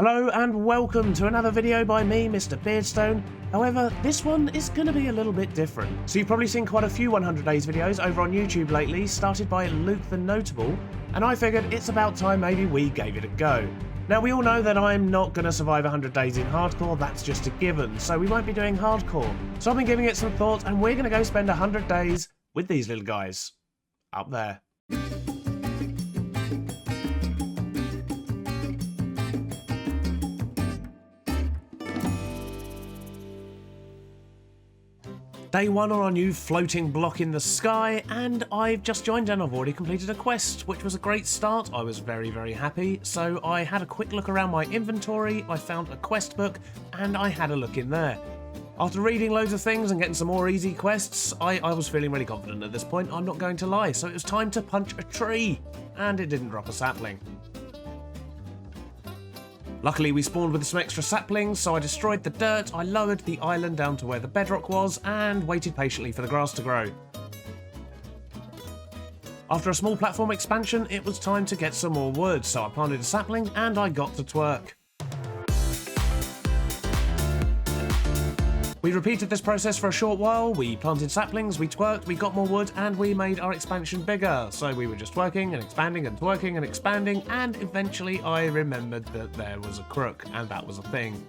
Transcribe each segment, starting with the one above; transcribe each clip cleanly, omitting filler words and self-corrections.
Hello and welcome to another video by me, Mr. Beardstone. However, this one is going to be a little bit different. So you've probably seen quite a few 100 Days videos over on YouTube lately, started by Luke the Notable, and I figured it's about time maybe we gave it a go. Now we all know that I'm not going to survive 100 days in hardcore, that's just a given, so we won't be doing hardcore. So I've been giving it some thought and we're going to go spend 100 days with these little guys. Up there. Day 1 on our new floating block in the sky, and I've just joined and I've already completed a quest, which was a great start. I was very happy, so I had a quick look around my inventory, I found a quest book, and I had a look in there. After reading loads of things and getting some more easy quests, I was feeling really confident at this point, I'm not going to lie, so it was time to punch a tree, and it didn't drop a sapling. Luckily we spawned with some extra saplings, so I destroyed the dirt, I lowered the island down to where the bedrock was, and waited patiently for the grass to grow. After a small platform expansion, it was time to get some more wood, so I planted a sapling and I got to twerk. We repeated this process for a short while, we planted saplings, we twerked, we got more wood, and we made our expansion bigger. So we were just twerking and expanding and twerking and expanding, and eventually I remembered that there was a crook, and that was a thing.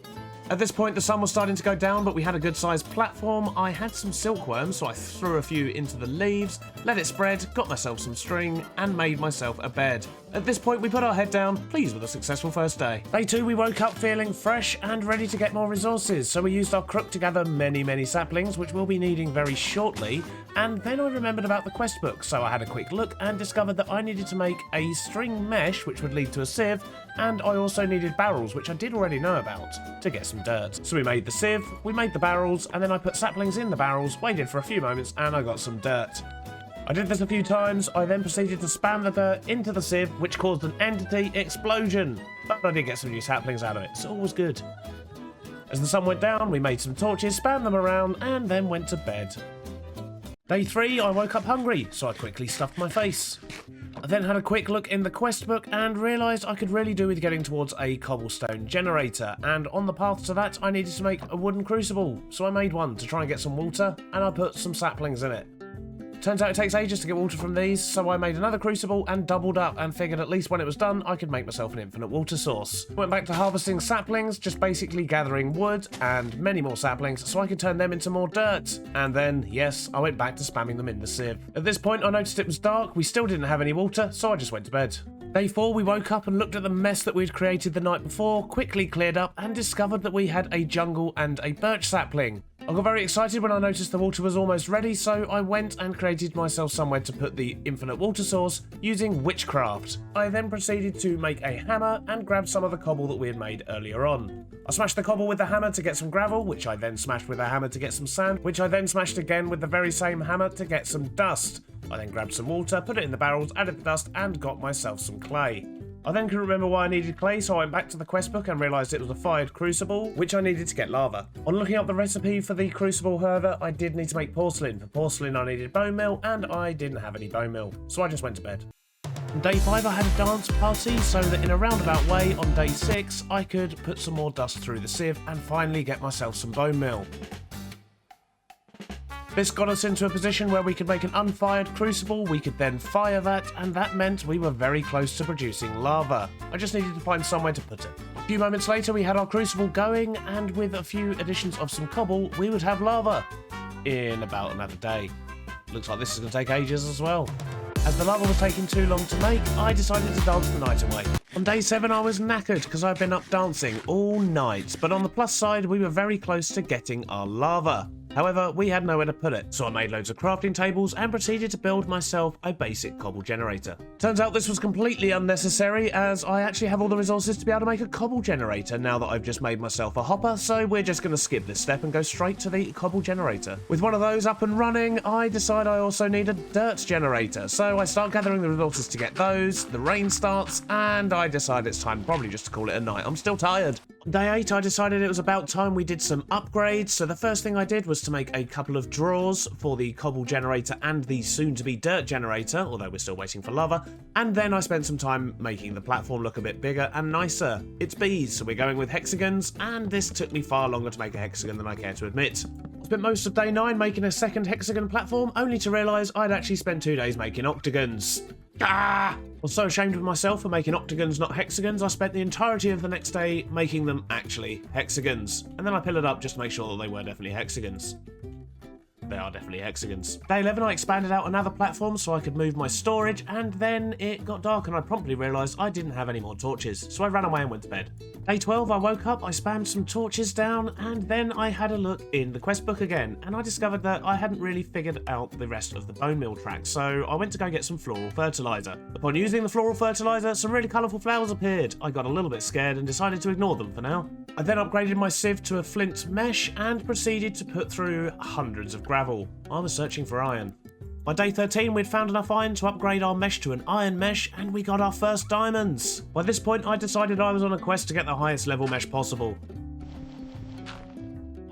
At this point the sun was starting to go down, but we had a good sized platform. I had some silkworms, so I threw a few into the leaves, let it spread, got myself some string, and made myself a bed. At this point we put our head down, pleased with a successful first day. Day 2 we woke up feeling fresh and ready to get more resources, so we used our crook to gather many saplings, which we'll be needing very shortly, and then I remembered about the quest book, so I had a quick look and discovered that I needed to make a string mesh which would lead to a sieve, and I also needed barrels, which I did already know about, to get some dirt. So we made the sieve, we made the barrels, and then I put saplings in the barrels, waited for a few moments, and I got some dirt. I did this a few times, I then proceeded to spam the dirt into the sieve, which caused an entity explosion. But I did get some new saplings out of it, so all was good. As the sun went down, we made some torches, spammed them around, and then went to bed. Day 3, I woke up hungry, so I quickly stuffed my face. I then had a quick look in the quest book and realised I could really do with getting towards a cobblestone generator, and on the path to that I needed to make a wooden crucible, so I made one to try and get some water, and I put some saplings in it. Turns out it takes ages to get water from these, so I made another crucible and doubled up and figured at least when it was done I could make myself an infinite water source. Went back to harvesting saplings, just basically gathering wood and many more saplings so I could turn them into more dirt. And then, yes, I went back to spamming them in the sieve. At this point I noticed it was dark, we still didn't have any water, so I just went to bed. Day 4 we woke up and looked at the mess that we'd created the night before, quickly cleared up and discovered that we had a jungle and a birch sapling. I got very excited when I noticed the water was almost ready, so I went and created myself somewhere to put the infinite water source using witchcraft. I then proceeded to make a hammer and grab some of the cobble that we had made earlier on. I smashed the cobble with the hammer to get some gravel, which I then smashed with a hammer to get some sand, which I then smashed again with the very same hammer to get some dust. I then grabbed some water, put it in the barrels, added the dust, and got myself some clay. I then couldn't remember why I needed clay, so I went back to the quest book and realised it was a fired crucible, which I needed to get lava. On looking up the recipe for the crucible, however, I did need to make porcelain. For porcelain I needed bone meal, and I didn't have any bone meal, so I just went to bed. On day 5 I had a dance party, so that in a roundabout way on day 6 I could put some more dust through the sieve and finally get myself some bone meal. This got us into a position where we could make an unfired crucible, we could then fire that, and that meant we were very close to producing lava. I just needed to find somewhere to put it. A few moments later we had our crucible going, and with a few additions of some cobble, we would have lava in about another day. Looks like this is going to take ages as well. As the lava was taking too long to make, I decided to dance the night away. On day 7 I was knackered because I'd been up dancing all night, but on the plus side we were very close to getting our lava. However, we had nowhere to put it, so I made loads of crafting tables and proceeded to build myself a basic cobble generator. Turns out this was completely unnecessary, as I actually have all the resources to be able to make a cobble generator now that I've just made myself a hopper, so we're just going to skip this step and go straight to the cobble generator. With one of those up and running, I decide I also need a dirt generator, so I start gathering the resources to get those, the rain starts, and I decide it's time probably just to call it a night. I'm still tired. On day 8 I decided it was about time we did some upgrades, so the first thing I did was to make a couple of drawers for the cobble generator and the soon-to-be dirt generator, although we're still waiting for lava, and then I spent some time making the platform look a bit bigger and nicer. It's bees, so we're going with hexagons, and this took me far longer to make a hexagon than I care to admit. Spent most of day 9 making a second hexagon platform, only to realise I'd actually spent 2 days making octagons. Ah! I was so ashamed of myself for making octagons, not hexagons, I spent the entirety of the next day making them actually hexagons. And then I pillared up just to make sure that they were definitely hexagons. They are definitely hexagons. Day 11, I expanded out another platform so I could move my storage, and then it got dark and I promptly realised I didn't have any more torches, so I ran away and went to bed. Day 12, I woke up, I spammed some torches down, and then I had a look in the quest book again, and I discovered that I hadn't really figured out the rest of the bone meal track, so I went to go get some floral fertiliser. Upon using the floral fertiliser, some really colourful flowers appeared. I got a little bit scared and decided to ignore them for now. I then upgraded my sieve to a flint mesh and proceeded to put through hundreds of gravel. I was searching for iron. By day 13, we'd found enough iron to upgrade our mesh to an iron mesh, and we got our first diamonds. By this point, I decided I was on a quest to get the highest level mesh possible.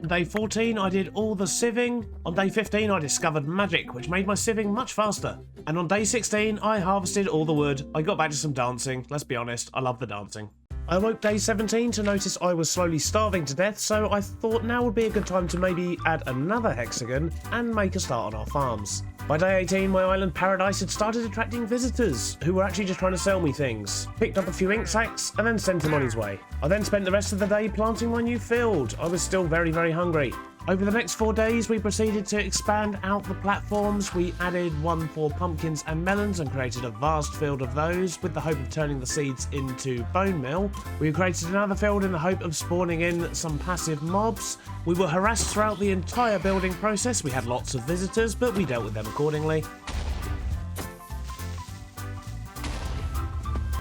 On day 14, I did all the sieving. On day 15, I discovered magic, which made my sieving much faster. And on day 16, I harvested all the wood. I got back to some dancing. Let's be honest, I love the dancing. I awoke day 17 to notice I was slowly starving to death, so I thought now would be a good time to maybe add another hexagon and make a start on our farms. By day 18, my island paradise had started attracting visitors, who were actually just trying to sell me things. Picked up a few ink sacks, and then sent him on his way. I then spent the rest of the day planting my new field. I was still very, very hungry. Over the next 4 days, we proceeded to expand out the platforms. We added one for pumpkins and melons and created a vast field of those with the hope of turning the seeds into bone meal. We created another field in the hope of spawning in some passive mobs. We were harassed throughout the entire building process. We had lots of visitors, but we dealt with them accordingly.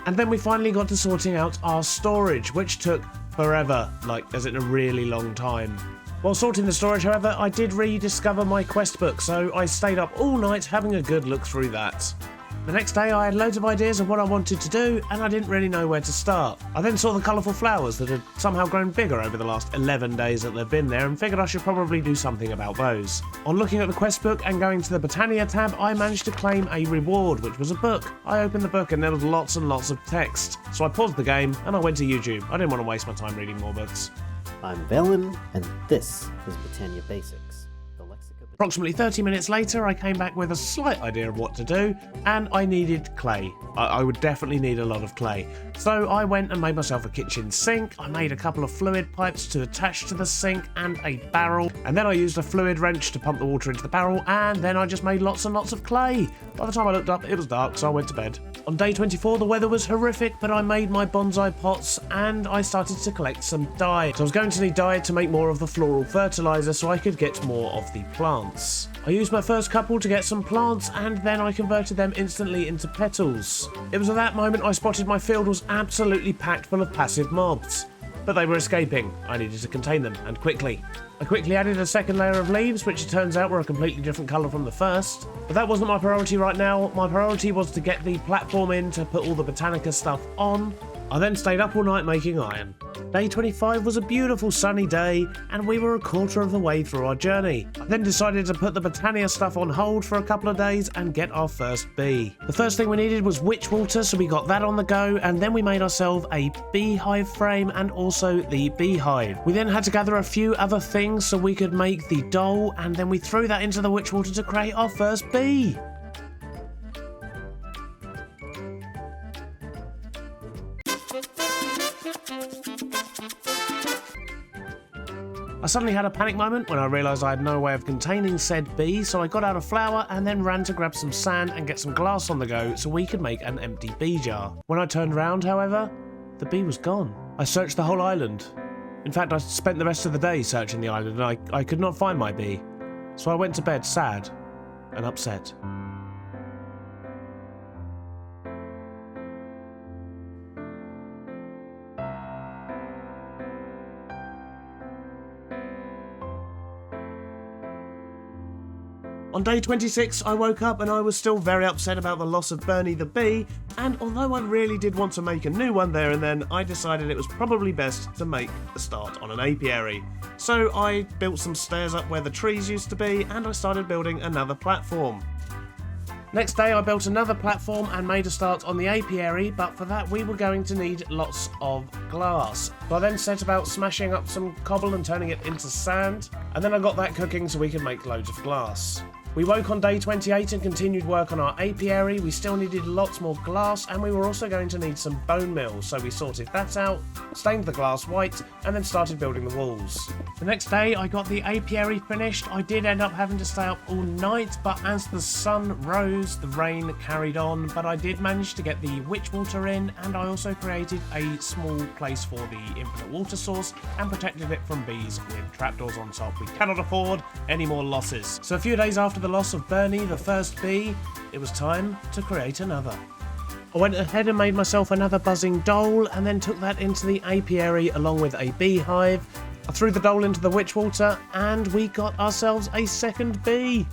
And then we finally got to sorting out our storage, which took forever, like as in a really long time. While sorting the storage, however, I did rediscover my quest book, so I stayed up all night having a good look through that. The next day I had loads of ideas of what I wanted to do, and I didn't really know where to start. I then saw the colourful flowers that had somehow grown bigger over the last 11 days that they've been there, and figured I should probably do something about those. On looking at the quest book and going to the Botania tab, I managed to claim a reward, which was a book. I opened the book and there was lots and lots of text, so I paused the game and I went to YouTube. I didn't want to waste my time reading more books. I'm Velen, and this is Botania Basics. The Lexica. Approximately 30 minutes later, I came back with a slight idea of what to do, and I needed clay. I would definitely need a lot of clay. So I went and made myself a kitchen sink. I made a couple of fluid pipes to attach to the sink and a barrel, and then I used a fluid wrench to pump the water into the barrel, and then I just made lots and lots of clay. By the time I looked up, it was dark, so I went to bed. On day 24, the weather was horrific, but I made my bonsai pots and I started to collect some dye. So I was going to need dye to make more of the floral fertilizer so I could get more of the plants. I used my first couple to get some plants and then I converted them instantly into petals. It was at that moment I spotted my field was absolutely packed full of passive mobs. But they were escaping. I needed to contain them, and quickly. I quickly added a second layer of leaves, which it turns out were a completely different colour from the first. But that wasn't my priority right now. My priority was to get the platform in to put all the Botanica stuff on. I then stayed up all night making iron. Day 25 was a beautiful sunny day, and we were a quarter of the way through our journey. I then decided to put the Botania stuff on hold for a couple of days and get our first bee. The first thing we needed was witch water, so we got that on the go, and then we made ourselves a beehive frame and also the beehive. We then had to gather a few other things so we could make the doll, and then we threw that into the witch water to create our first bee. I suddenly had a panic moment when I realised I had no way of containing said bee, so I got out a flower and then ran to grab some sand and get some glass on the go so we could make an empty bee jar. When I turned round, however, the bee was gone. I searched the whole island. In fact, I spent the rest of the day searching the island and I could not find my bee. So I went to bed sad and upset. On day 26, I woke up and I was still very upset about the loss of Bernie the bee, and although I really did want to make a new one there and then, I decided it was probably best to make a start on an apiary. So I built some stairs up where the trees used to be, and I started building another platform. Next day I built another platform and made a start on the apiary, but for that we were going to need lots of glass. So I then set about smashing up some cobble and turning it into sand, and then I got that cooking so we could make loads of glass. We woke on day 28 and continued work on our apiary. We still needed lots more glass, and we were also going to need some bone meal, so we sorted that out, stained the glass white, and then started building the walls. The next day I got the apiary finished. I did end up having to stay up all night, but as the sun rose, the rain carried on, but I did manage to get the witch water in, and I also created a small place for the infinite water source and protected it from bees with trapdoors on top. We cannot afford any more losses. So a few days after the loss of Bernie, the first bee, it was time to create another. I went ahead and made myself another buzzing dole and then took that into the apiary along with a beehive. I threw the dole into the witch water and we got ourselves a second bee.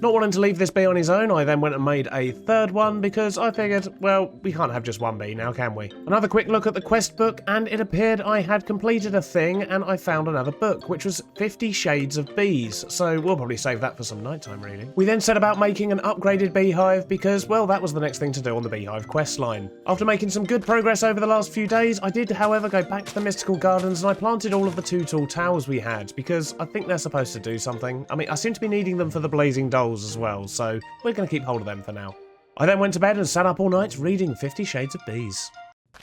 Not wanting to leave this bee on his own, I then went and made a third one because I figured, well, we can't have just one bee now, can we? Another quick look at the quest book, and it appeared I had completed a thing and I found another book, which was 50 Shades of Bees, so we'll probably save that for some nighttime reading. We then set about making an upgraded beehive because, well, that was the next thing to do on the beehive quest line. After making some good progress over the last few days, I did, however, go back to the mystical gardens and I planted all of the 2 tall towers we had because I think they're supposed to do something. I mean, I seem to be needing them for the blazing dolls as well, so we're going to keep hold of them for now. I then went to bed and sat up all night reading 50 Shades of Bees.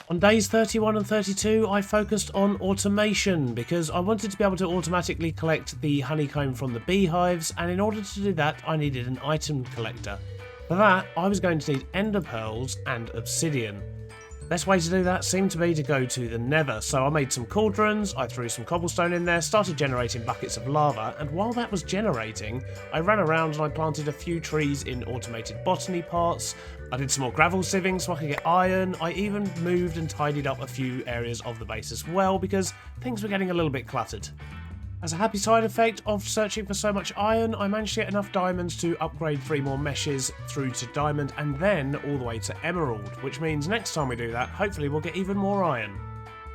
On days 31 and 32, I focused on automation because I wanted to be able to automatically collect the honeycomb from the beehives, and in order to do that, I needed an item collector. For that, I was going to need ender pearls and obsidian. Best way to do that seemed to be to go to the nether, so I made some cauldrons, I threw some cobblestone in there, started generating buckets of lava, and while that was generating, I ran around and I planted a few trees in automated botany parts. I did some more gravel sieving so I could get iron. I even moved and tidied up a few areas of the base as well because things were getting a little bit cluttered. As a happy side effect of searching for so much iron, I managed to get enough diamonds to upgrade 3 more meshes through to diamond and then all the way to emerald, which means next time we do that, hopefully we'll get even more iron.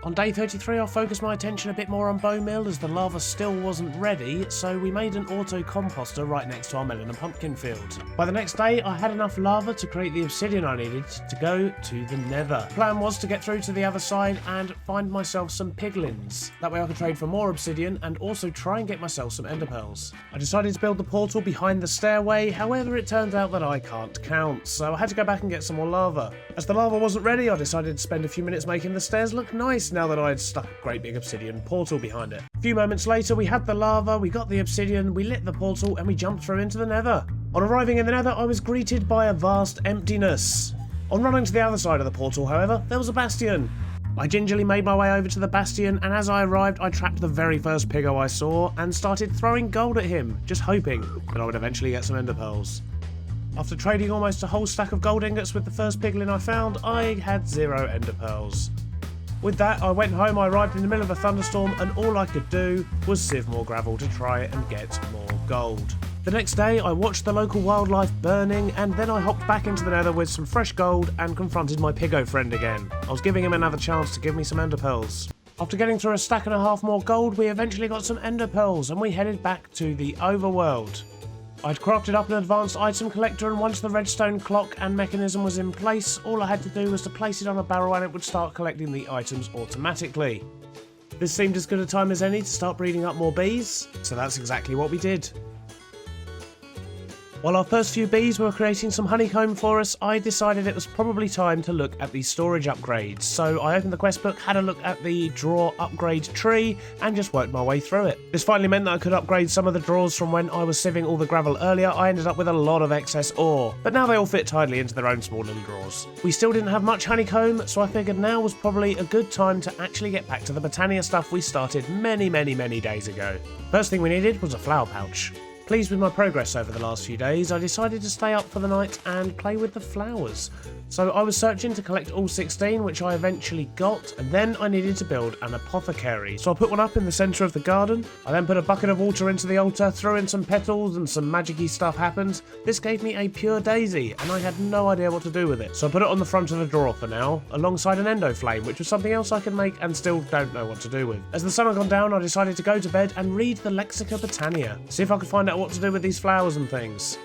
On day 33, I'll focus my attention a bit more on bone meal as the lava still wasn't ready, so we made an auto composter right next to our melon and pumpkin field. By the next day, I had enough lava to create the obsidian I needed to go to the nether. The plan was to get through to the other side and find myself some piglins. That way I could trade for more obsidian and also try and get myself some ender pearls. I decided to build the portal behind the stairway, however it turned out that I can't count, so I had to go back and get some more lava. As the lava wasn't ready, I decided to spend a few minutes making the stairs look nice now that I had stuck a great big obsidian portal behind it. A few moments later, we had the lava, we got the obsidian, we lit the portal, and we jumped through into the nether. On arriving in the nether, I was greeted by a vast emptiness. On running to the other side of the portal, however, there was a bastion. I gingerly made my way over to the bastion, and as I arrived, I trapped the very first piggo I saw and started throwing gold at him, just hoping that I would eventually get some ender pearls. After trading almost a whole stack of gold ingots with the first piglin I found, I had 0 ender pearls. With that, I went home, I arrived in the middle of a thunderstorm, and all I could do was sieve more gravel to try and get more gold. The next day, I watched the local wildlife burning, and then I hopped back into the nether with some fresh gold and confronted my piggo friend again. I was giving him another chance to give me some ender pearls. After getting through a stack and a half more gold, we eventually got some ender pearls, and we headed back to the overworld. I'd crafted up an advanced item collector, and once the redstone clock and mechanism was in place, all I had to do was to place it on a barrel and it would start collecting the items automatically. This seemed as good a time as any to start breeding up more bees, so that's exactly what we did. While our first few bees were creating some honeycomb for us, I decided it was probably time to look at the storage upgrades. So I opened the quest book, had a look at the drawer upgrade tree, and just worked my way through it. This finally meant that I could upgrade some of the drawers from when I was sieving all the gravel earlier. I ended up with a lot of excess ore, but now they all fit tidily into their own small little drawers. We still didn't have much honeycomb, so I figured now was probably a good time to actually get back to the Botania stuff we started many days ago. First thing we needed was a flower pouch. Pleased with my progress over the last few days, I decided to stay up for the night and play with the flowers. So I was searching to collect all 16, which I eventually got, and then I needed to build an apothecary. So I put one up in the centre of the garden. I then put a bucket of water into the altar, threw in some petals, and some magic-y stuff happened. This gave me a pure daisy, and I had no idea what to do with it. So I put it on the front of the drawer for now, alongside an endo flame, which was something else I could make and still don't know what to do with. As the sun had gone down, I decided to go to bed and read the Lexica Botania, see if I could find out what to do with these flowers and things.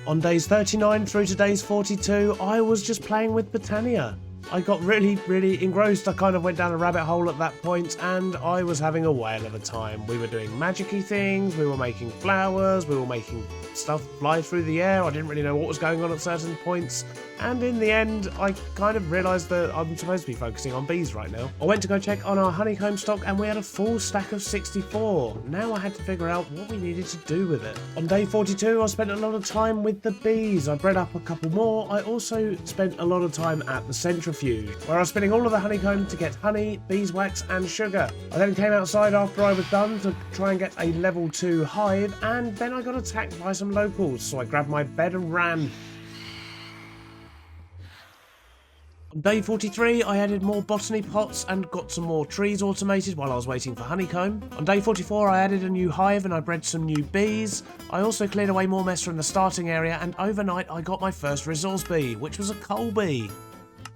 On days 39 through to days 42, I was just playing with Botania. I got really engrossed. I kind of went down a rabbit hole at that point, and I was having a whale of a time. We were doing magic-y things, we were making flowers, we were making stuff fly through the air. I didn't really know what was going on at certain points. And in the end, I kind of realised that I'm supposed to be focusing on bees right now. I went to go check on our honeycomb stock and we had a full stack of 64. Now I had to figure out what we needed to do with it. On day 42, I spent a lot of time with the bees. I bred up a couple more. I also spent a lot of time at the centrifuge, where I was spinning all of the honeycomb to get honey, beeswax and sugar. I then came outside after I was done to try and get a level 2 hive, and then I got attacked by some locals, so I grabbed my bed and ran. On day 43, I added more botany pots and got some more trees automated while I was waiting for honeycomb. On day 44, I added a new hive and I bred some new bees. I also cleared away more mess from the starting area, and overnight I got my first resource bee, which was a coal bee.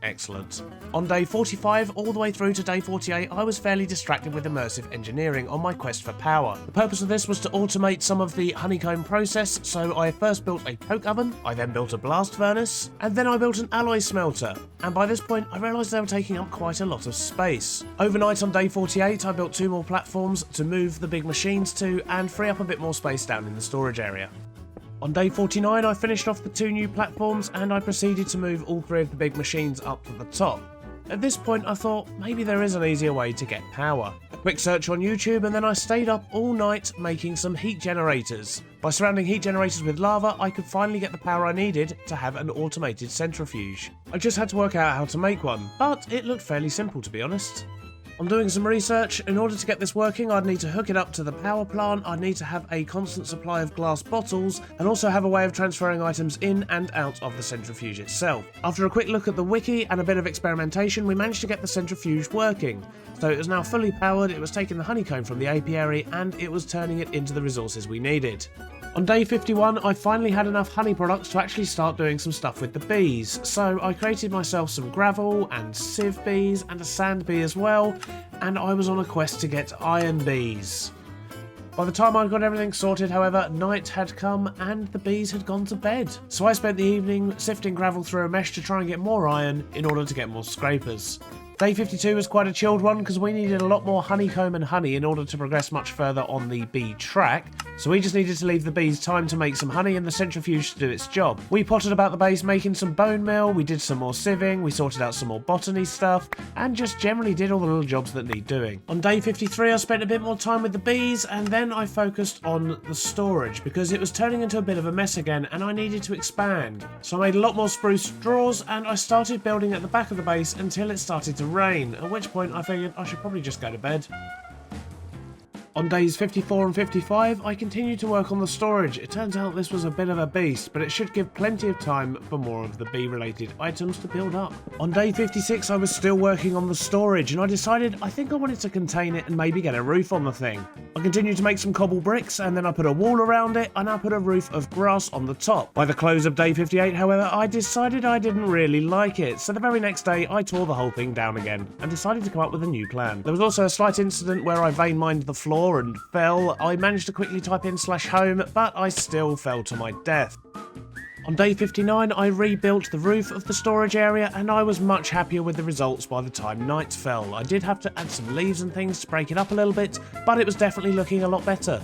Excellent. On day 45 all the way through to day 48, I was fairly distracted with immersive engineering on my quest for power. The purpose of this was to automate some of the honeycomb process, so I first built a poke oven, I then built a blast furnace, and then I built an alloy smelter. And by this point, I realised they were taking up quite a lot of space. Overnight on day 48, I built 2 more platforms to move the big machines to and free up a bit more space down in the storage area. On day 49, I finished off the 2 new platforms and I proceeded to move all 3 of the big machines up to the top. At this point, I thought maybe there is an easier way to get power. A quick search on YouTube, and then I stayed up all night making some heat generators. By surrounding heat generators with lava, I could finally get the power I needed to have an automated centrifuge. I just had to work out how to make one, but it looked fairly simple to be honest. I'm doing some research. In order to get this working, I'd need to hook it up to the power plant, I'd need to have a constant supply of glass bottles, and also have a way of transferring items in and out of the centrifuge itself. After a quick look at the wiki and a bit of experimentation, we managed to get the centrifuge working. So it was now fully powered, it was taking the honeycomb from the apiary, and it was turning it into the resources we needed. On day 51, I finally had enough honey products to actually start doing some stuff with the bees, so I created myself some gravel and sieve bees and a sand bee as well, and I was on a quest to get iron bees. By the time I'd got everything sorted, however, night had come and the bees had gone to bed. So I spent the evening sifting gravel through a mesh to try and get more iron in order to get more scrapers. Day 52 was quite a chilled one because we needed a lot more honeycomb and honey in order to progress much further on the bee track, so we just needed to leave the bees time to make some honey and the centrifuge to do its job. We potted about the base making some bone meal, we did some more sieving, we sorted out some more botany stuff, and just generally did all the little jobs that need doing. On day 53 I spent a bit more time with the bees, and then I focused on the storage because it was turning into a bit of a mess again and I needed to expand. So I made a lot more spruce drawers and I started building at the back of the base until it started to rain, at which point I figured I should probably just go to bed. On days 54 and 55, I continued to work on the storage. It turns out this was a bit of a beast, but it should give plenty of time for more of the bee-related items to build up. On day 56, I was still working on the storage, and I decided I think I wanted to contain it and maybe get a roof on the thing. I continued to make some cobble bricks, and then I put a wall around it, and I put a roof of grass on the top. By the close of day 58, however, I decided I didn't really like it, so the very next day, I tore the whole thing down again, and decided to come up with a new plan. There was also a slight incident where I vein mined the floor and fell. I managed to quickly type in /home, but I still fell to my death. On day 59, I rebuilt the roof of the storage area, and I was much happier with the results by the time night fell. I did have to add some leaves and things to break it up a little bit, but it was definitely looking a lot better.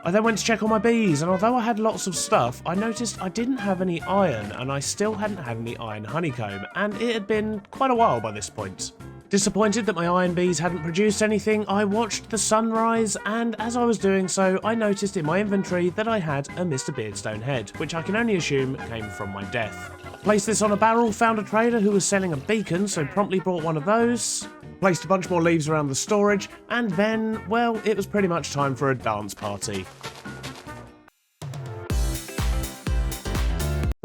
I then went to check on my bees, and although I had lots of stuff, I noticed I didn't have any iron, and I still hadn't had any iron honeycomb, and it had been quite a while by this point. Disappointed that my iron bees hadn't produced anything, I watched the sunrise, and as I was doing so, I noticed in my inventory that I had a Mr. Beardstone head, which I can only assume came from my death. Placed this on a barrel, found a trader who was selling a beacon, so promptly bought one of those. Placed a bunch more leaves around the storage, and then, well, it was pretty much time for a dance party.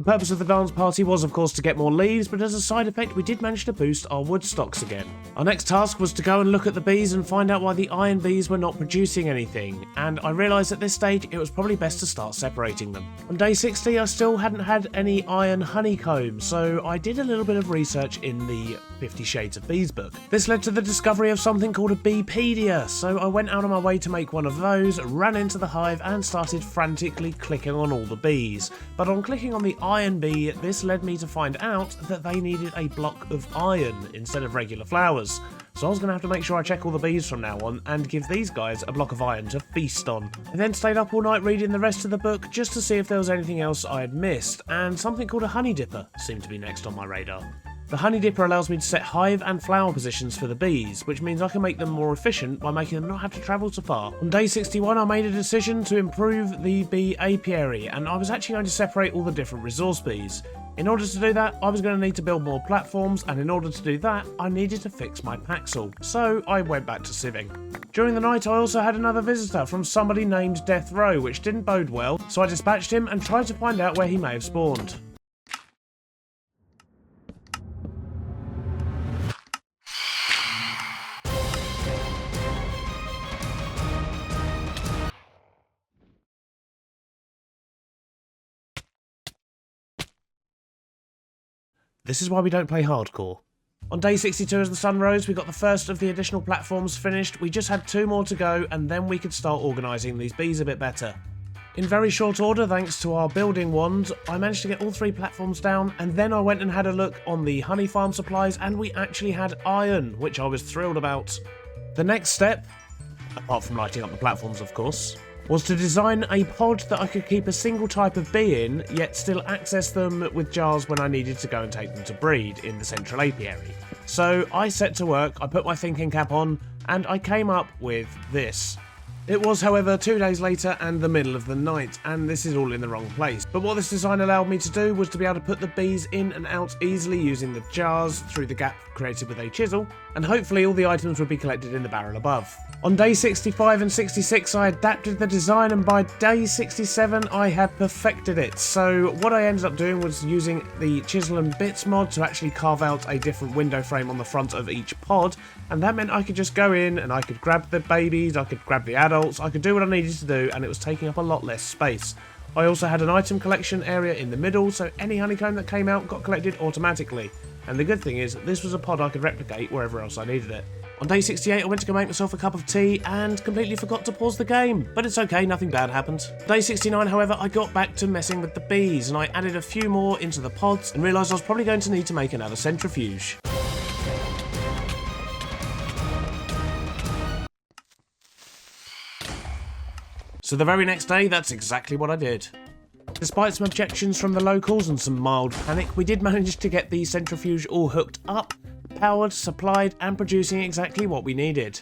The purpose of the dance party was of course to get more leaves, but as a side effect we did manage to boost our wood stocks again. Our next task was to go and look at the bees and find out why the iron bees were not producing anything, and I realised at this stage it was probably best to start separating them. On day 60 I still hadn't had any iron honeycomb, so I did a little bit of research in the 50 Shades of Bees book. This led to the discovery of something called a Beepedia, so I went out of my way to make one of those, ran into the hive and started frantically clicking on all the bees. But on clicking on the iron bee, this led me to find out that they needed a block of iron instead of regular flowers. So I was going to have to make sure I check all the bees from now on and give these guys a block of iron to feast on. I then stayed up all night reading the rest of the book just to see if there was anything else I had missed, and something called a honey dipper seemed to be next on my radar. The honey dipper allows me to set hive and flower positions for the bees, which means I can make them more efficient by making them not have to travel so far. On day 61 I made a decision to improve the bee apiary, and I was actually going to separate all the different resource bees. In order to do that, I was going to need to build more platforms, and in order to do that, I needed to fix my Paxel, so I went back to sieving. During the night I also had another visitor from somebody named Death Row, which didn't bode well, so I dispatched him and tried to find out where he may have spawned. This is why we don't play hardcore. On day 62 as the sun rose, we got the first of the additional platforms finished. We just had 2 more to go and then we could start organising these bees a bit better. In very short order, thanks to our building wand, I managed to get all 3 platforms down, and then I went and had a look on the honey farm supplies and we actually had iron, which I was thrilled about. The next step, apart from lighting up the platforms of course, was to design a pod that I could keep a single type of bee in, yet still access them with jars when I needed to go and take them to breed in the central apiary. So I set to work, I put my thinking cap on, and I came up with this. It was, however, 2 days later and the middle of the night, and this is all in the wrong place. But what this design allowed me to do was to be able to put the bees in and out easily using the jars through the gap created with a chisel, and hopefully all the items would be collected in the barrel above. On day 65 and 66 I adapted the design, and by day 67 I had perfected it. So what I ended up doing was using the chisel and bits mod to actually carve out a different window frame on the front of each pod, and that meant I could just go in and I could grab the babies, I could grab the adults, I could do what I needed to do, and it was taking up a lot less space. I also had an item collection area in the middle, so any honeycomb that came out got collected automatically. And the good thing is, this was a pod I could replicate wherever else I needed it. On day 68 I went to go make myself a cup of tea and completely forgot to pause the game, but it's okay, nothing bad happened. Day 69 however I got back to messing with the bees, and I added a few more into the pods and realised I was probably going to need to make another centrifuge. So the very next day, that's exactly what I did. Despite some objections from the locals and some mild panic, we did manage to get the centrifuge all hooked up, powered, supplied, and producing exactly what we needed.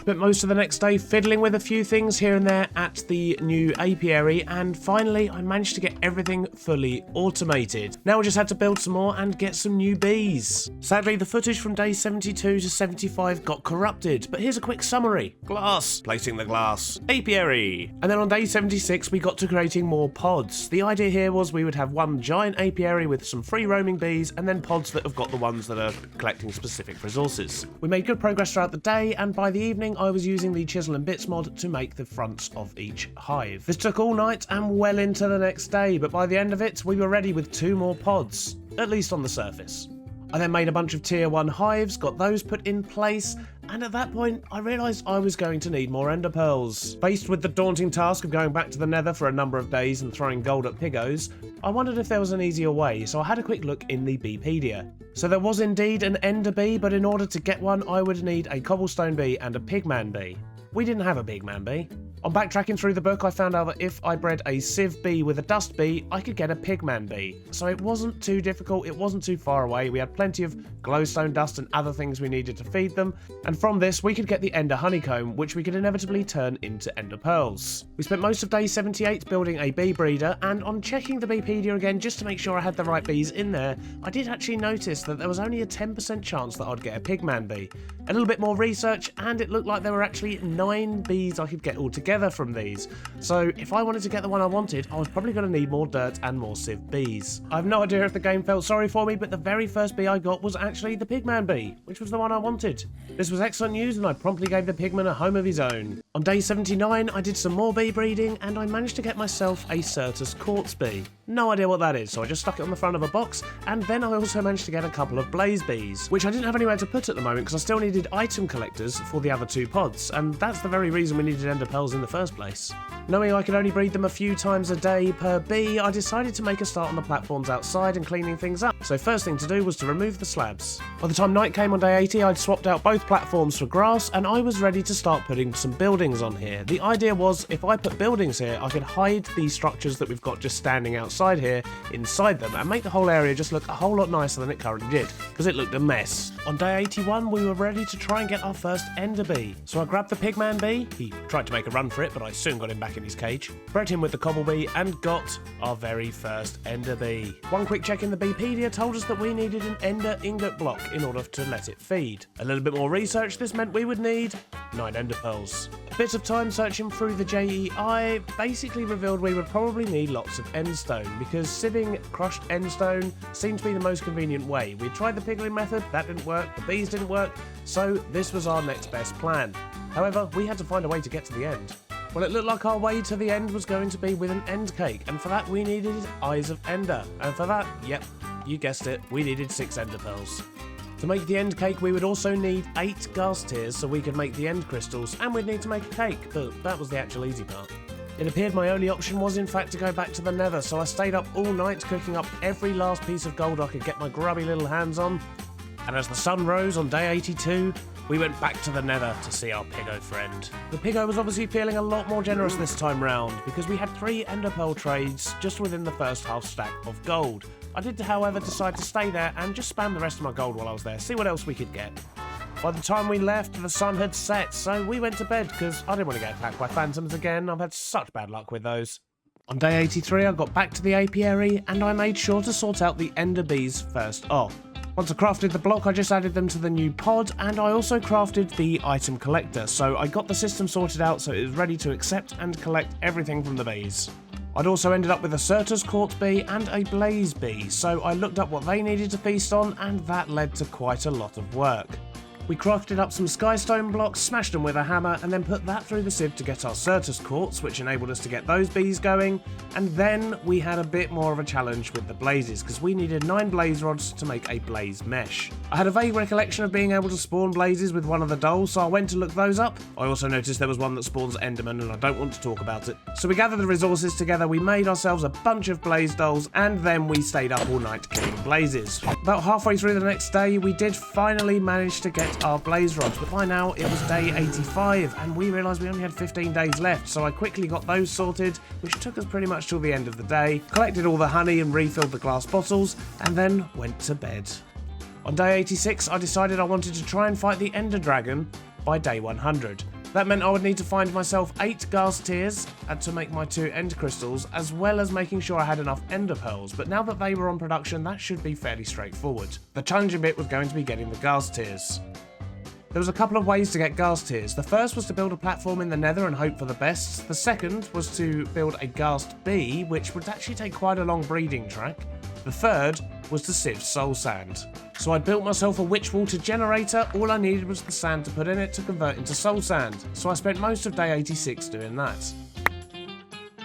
Spent most of the next day fiddling with a few things here and there at the new apiary, and finally I managed to get everything fully automated. Now I just had to build some more and get some new bees. Sadly, the footage from day 72 to 75 got corrupted, but here's a quick summary. Glass, placing the glass, apiary. And then on day 76 we got to creating more pods. The idea here was we would have one giant apiary with some free roaming bees, and then pods that have got the ones that are collecting specific resources. We made good progress throughout the day, and by the evening I was using the chisel and bits mod to make the fronts of each hive. This took all night and well into the next day, but by the end of it we were ready with 2 more pods, at least on the surface. I then made a bunch of tier 1 hives, got those put in place, and at that point I realised I was going to need more ender pearls. Faced with the daunting task of going back to the nether for a number of days and throwing gold at piggos, I wondered if there was an easier way, so I had a quick look in the Beepedia. So there was indeed an ender bee, but in order to get one I would need a cobblestone bee and a pigman bee. We didn't have a pigman bee. On backtracking through the book I found out that if I bred a sieve bee with a dust bee, I could get a pigman bee. So it wasn't too difficult, it wasn't too far away, we had plenty of glowstone dust and other things we needed to feed them, and from this we could get the ender honeycomb, which we could inevitably turn into ender pearls. We spent most of day 78 building a bee breeder, and on checking the Beepedia again just to make sure I had the right bees in there, I did actually notice that there was only a 10% chance that I'd get a pigman bee. A little bit more research and it looked like there were actually 9 bees I could get altogether. together from these. So if I wanted to get the one I wanted, I was probably going to need more dirt and more sieve bees. I have no idea if the game felt sorry for me, but the very first bee I got was actually the pigman bee, which was the one I wanted. This was excellent news, and I promptly gave the pigman a home of his own. On day 79, I did some more bee breeding, and I managed to get myself a Certus quartz bee. No idea what that is, so I just stuck it on the front of a box, and then I also managed to get a couple of blaze bees, which I didn't have anywhere to put at the moment because I still needed item collectors for the other 2 pods, and that's the very reason we needed ender pearls in the first place. Knowing I could only breed them a few times a day per bee, I decided to make a start on the platforms outside and cleaning things up, so first thing to do was to remove the slabs. By the time night came on day 80, I'd swapped out both platforms for grass, and I was ready to start putting some buildings on here. The idea was, if I put buildings here, I could hide these structures that we've got just standing outside here inside them and make the whole area just look a whole lot nicer than it currently did, because it looked a mess. On day 81, we were ready to try and get our first ender bee. So I grabbed the pigman bee, he tried to make a run for it, but I soon got him back in his cage, bred him with the cobble bee, and got our very first ender bee. One quick check in the Beepedia told us that we needed an ender ingot block in order to let it feed. A little bit more research, this meant we would need 9 ender pearls. A bit of time searching through the JEI basically revealed we would probably need lots of endstone, because sieving crushed endstone seemed to be the most convenient way. We tried the piggling method, that didn't work, the bees didn't work, so this was our next best plan. However, we had to find a way to get to the end. Well, it looked like our way to the end was going to be with an end cake, and for that we needed Eyes of Ender, and for that, yep, you guessed it, we needed 6 ender pearls. To make the end cake, we would also need 8 ghast tears so we could make the end crystals, and we'd need to make a cake, but that was the actual easy part. It appeared my only option was in fact to go back to the nether, so I stayed up all night cooking up every last piece of gold I could get my grubby little hands on, and as the sun rose on day 82, we went back to the nether to see our piggo friend. The piggo was obviously feeling a lot more generous this time round, because we had 3 ender pearl trades just within the first half stack of gold. I did, however, decide to stay there and just spam the rest of my gold while I was there, see what else we could get. By the time we left, the sun had set, so we went to bed because I didn't want to get attacked by phantoms again. I've had such bad luck with those. On day 83, I got back to the apiary and I made sure to sort out the ender bees first off. Once I crafted the block, I just added them to the new pod, and I also crafted the item collector, so I got the system sorted out so it was ready to accept and collect everything from the bees. I'd also ended up with a Certus quartz bee and a blaze bee, so I looked up what they needed to feast on, and that led to quite a lot of work. We crafted up some skystone blocks, smashed them with a hammer, and then put that through the sieve to get our Certus quartz, which enabled us to get those bees going. And then we had a bit more of a challenge with the blazes, because we needed 9 blaze rods to make a blaze mesh. I had a vague recollection of being able to spawn blazes with one of the dolls, so I went to look those up. I also noticed there was one that spawns enderman, and I don't want to talk about it. So we gathered the resources together, we made ourselves a bunch of blaze dolls, and then we stayed up all night killing blazes. About halfway through the next day, we did finally manage to get our blaze rods, but by now it was day 85 and we realised we only had 15 days left, so I quickly got those sorted, which took us pretty much till the end of the day, collected all the honey and refilled the glass bottles, and then went to bed. On day 86 I decided I wanted to try and fight the ender dragon by day 100. That meant I would need to find myself 8 ghast tears to make my 2 ender crystals, as well as making sure I had enough ender pearls, but now that they were on production that should be fairly straightforward. The challenging bit was going to be getting the ghast tears. There was a couple of ways to get ghast tears. The first was to build a platform in the nether and hope for the best. The second was to build a ghast bee, which would actually take quite a long breeding track. The third was to sift soul sand. So I built myself a witch water generator. All I needed was the sand to put in it to convert into soul sand. So I spent most of day 86 doing that.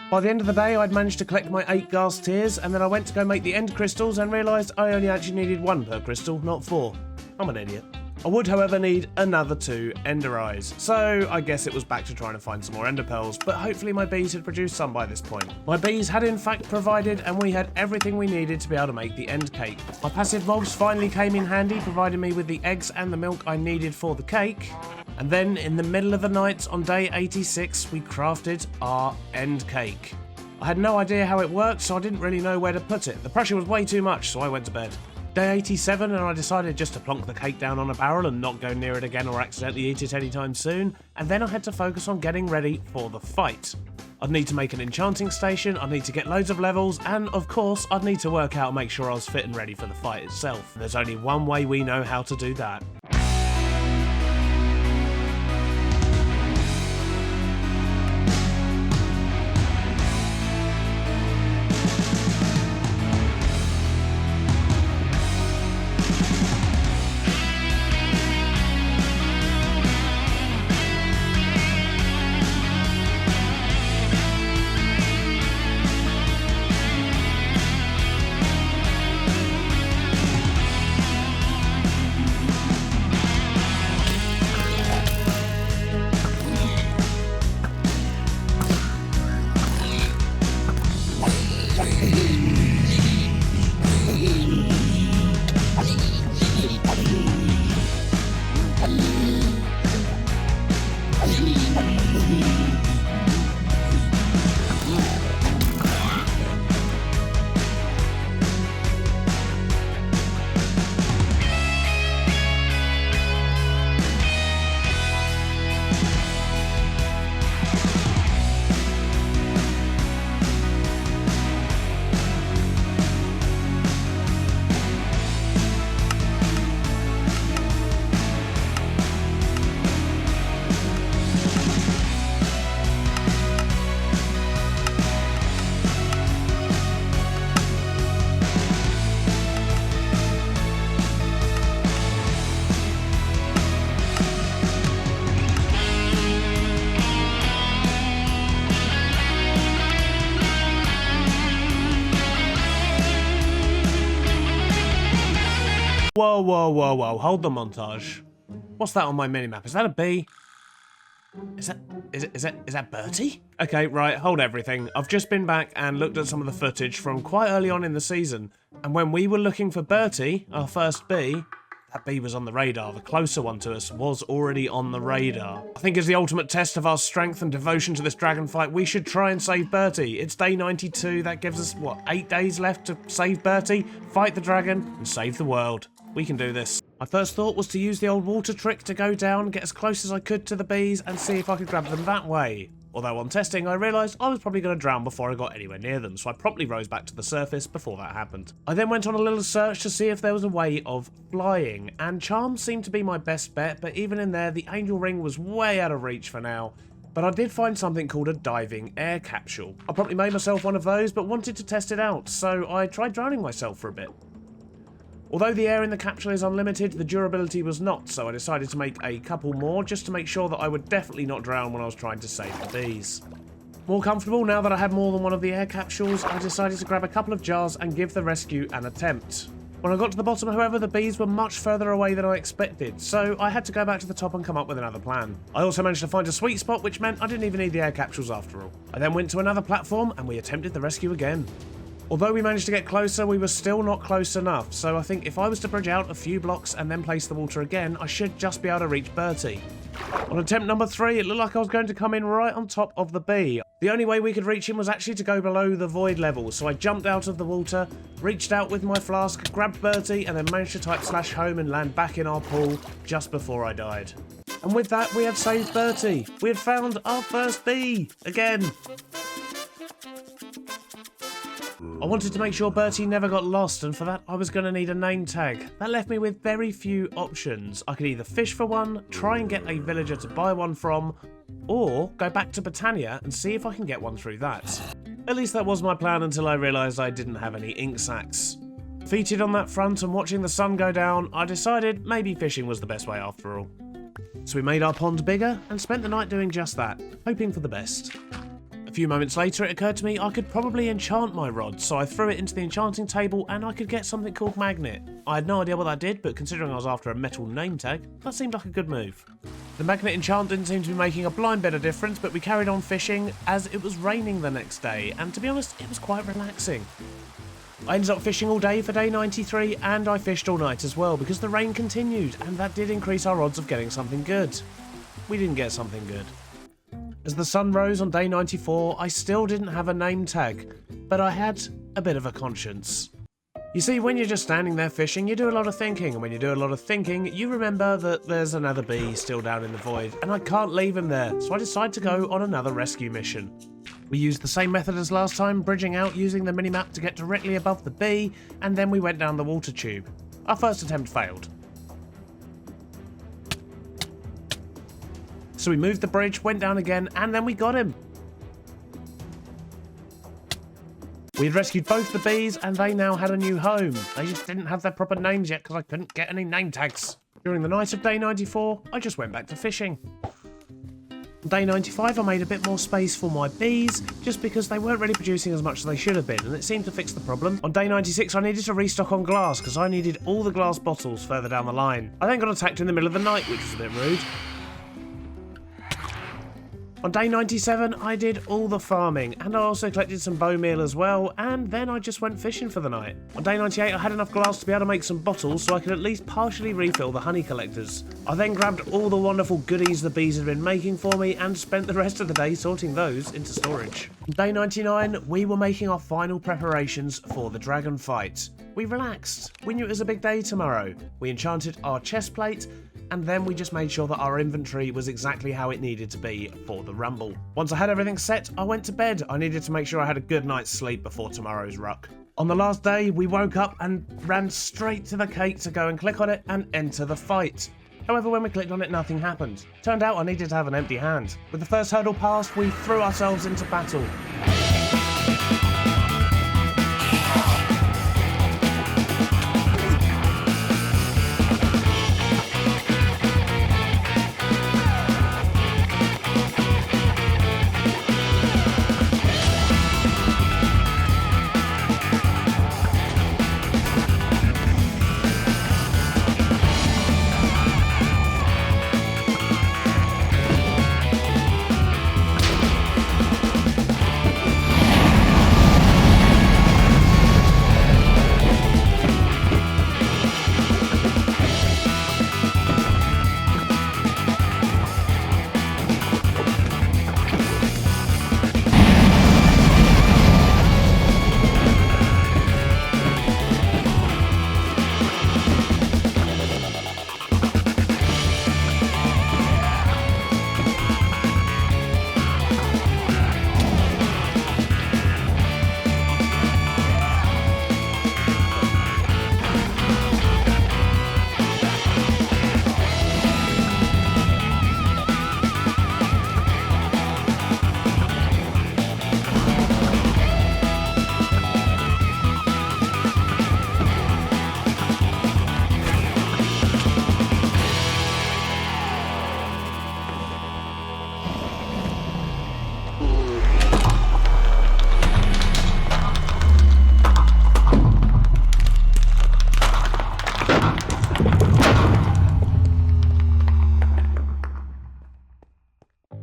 By the end of the day, I'd managed to collect my 8 ghast tears, and then I went to go make the end crystals and realised I only actually needed 1 per crystal, not 4. I'm an idiot. I would, however, need another 2 ender eyes, so I guess it was back to trying to find some more ender pearls, but hopefully my bees had produced some by this point. My bees had in fact provided, and we had everything we needed to be able to make the end cake. My passive mobs finally came in handy, providing me with the eggs and the milk I needed for the cake. And then, in the middle of the night, on day 86, we crafted our end cake. I had no idea how it worked, so I didn't really know where to put it. The pressure was way too much, so I went to bed. Day 87, and I decided just to plonk the cake down on a barrel and not go near it again or accidentally eat it anytime soon, and then I had to focus on getting ready for the fight. I'd need to make an enchanting station, I'd need to get loads of levels, and of course I'd need to work out and make sure I was fit and ready for the fight itself. There's only one way we know how to do that. Whoa, whoa, whoa, whoa. Hold the montage. What's that on my minimap? Is that a bee? Is that Bertie? Okay, right, hold everything. I've just been back and looked at some of the footage from quite early on in the season. And when we were looking for Bertie, our first bee, that bee was on the radar. The closer one to us was already on the radar. I think as the ultimate test of our strength and devotion to this dragon fight, we should try and save Bertie. It's day 92. That gives us, what, 8 days left to save Bertie, fight the dragon, and save the world. We can do this. My first thought was to use the old water trick to go down, get as close as I could to the bees, and see if I could grab them that way. Although on testing, I realised I was probably going to drown before I got anywhere near them, so I promptly rose back to the surface before that happened. I then went on a little search to see if there was a way of flying, and charms seemed to be my best bet, but even in there, the angel ring was way out of reach for now. But I did find something called a diving air capsule. I promptly made myself one of those, but wanted to test it out, so I tried drowning myself for a bit. Although the air in the capsule is unlimited, the durability was not, so I decided to make a couple more just to make sure that I would definitely not drown when I was trying to save the bees. More comfortable now that I had more than one of the air capsules, I decided to grab a couple of jars and give the rescue an attempt. When I got to the bottom, however, the bees were much further away than I expected, so I had to go back to the top and come up with another plan. I also managed to find a sweet spot, which meant I didn't even need the air capsules after all. I then went to another platform and we attempted the rescue again. Although we managed to get closer, we were still not close enough, so I think if I was to bridge out a few blocks and then place the water again, I should just be able to reach Bertie. On attempt number 3, it looked like I was going to come in right on top of the bee. The only way we could reach him was actually to go below the void level, so I jumped out of the water, reached out with my flask, grabbed Bertie, and then managed to type /home and land back in our pool just before I died. And with that, we had saved Bertie. We had found our first bee, again. I wanted to make sure Bertie never got lost, and for that I was going to need a name tag. That left me with very few options. I could either fish for one, try and get a villager to buy one from, or go back to Britannia and see if I can get one through that. At least that was my plan until I realised I didn't have any ink sacs. Defeated on that front and watching the sun go down, I decided maybe fishing was the best way after all. So we made our pond bigger and spent the night doing just that, hoping for the best. A few moments later it occurred to me I could probably enchant my rod, so I threw it into the enchanting table and I could get something called Magnet. I had no idea what that did, but considering I was after a metal name tag, that seemed like a good move. The Magnet enchant didn't seem to be making a blind bit of difference, but we carried on fishing as it was raining the next day, and to be honest, it was quite relaxing. I ended up fishing all day for day 93, and I fished all night as well, because the rain continued, and that did increase our odds of getting something good. We didn't get something good. As the sun rose on day 94, I still didn't have a name tag, but I had a bit of a conscience. You see, when you're just standing there fishing, you do a lot of thinking, and when you do a lot of thinking, you remember that there's another bee still down in the void, and I can't leave him there, so I decide to go on another rescue mission. We used the same method as last time, bridging out using the minimap to get directly above the bee, and then we went down the water tube. Our first attempt failed. So we moved the bridge, went down again, and then we got him. We had rescued both the bees, and they now had a new home. They just didn't have their proper names yet because I couldn't get any name tags. During the night of day 94, I just went back to fishing. On day 95, I made a bit more space for my bees, just because they weren't really producing as much as they should have been, and it seemed to fix the problem. On day 96, I needed to restock on glass, because I needed all the glass bottles further down the line. I then got attacked in the middle of the night, which was a bit rude. On day 97, I did all the farming, and I also collected some bone meal as well, and then I just went fishing for the night. On day 98, I had enough glass to be able to make some bottles so I could at least partially refill the honey collectors. I then grabbed all the wonderful goodies the bees had been making for me and spent the rest of the day sorting those into storage. On day 99, we were making our final preparations for the dragon fight. We relaxed. We knew it was a big day tomorrow. We enchanted our chest plate, and then we just made sure that our inventory was exactly how it needed to be for the rumble. Once I had everything set, I went to bed. I needed to make sure I had a good night's sleep before tomorrow's ruck. On the last day, we woke up and ran straight to the cake to go and click on it and enter the fight. However, when we clicked on it, nothing happened. Turned out I needed to have an empty hand. With the first hurdle passed, we threw ourselves into battle.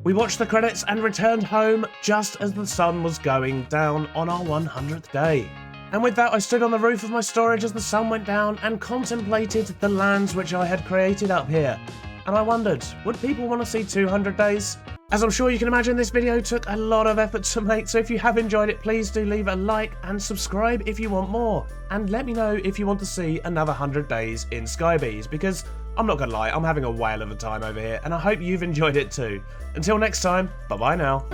We watched the credits and returned home just as the sun was going down on our 100th day. And with that, I stood on the roof of my storage as the sun went down and contemplated the lands which I had created up here. And I wondered, would people want to see 200 days? As I'm sure you can imagine, this video took a lot of effort to make, so if you have enjoyed it, please do leave a like and subscribe if you want more. And let me know if you want to see another 100 days in Skybees, because I'm not gonna lie, I'm having a whale of a time over here, and I hope you've enjoyed it too. Until next time, bye bye now.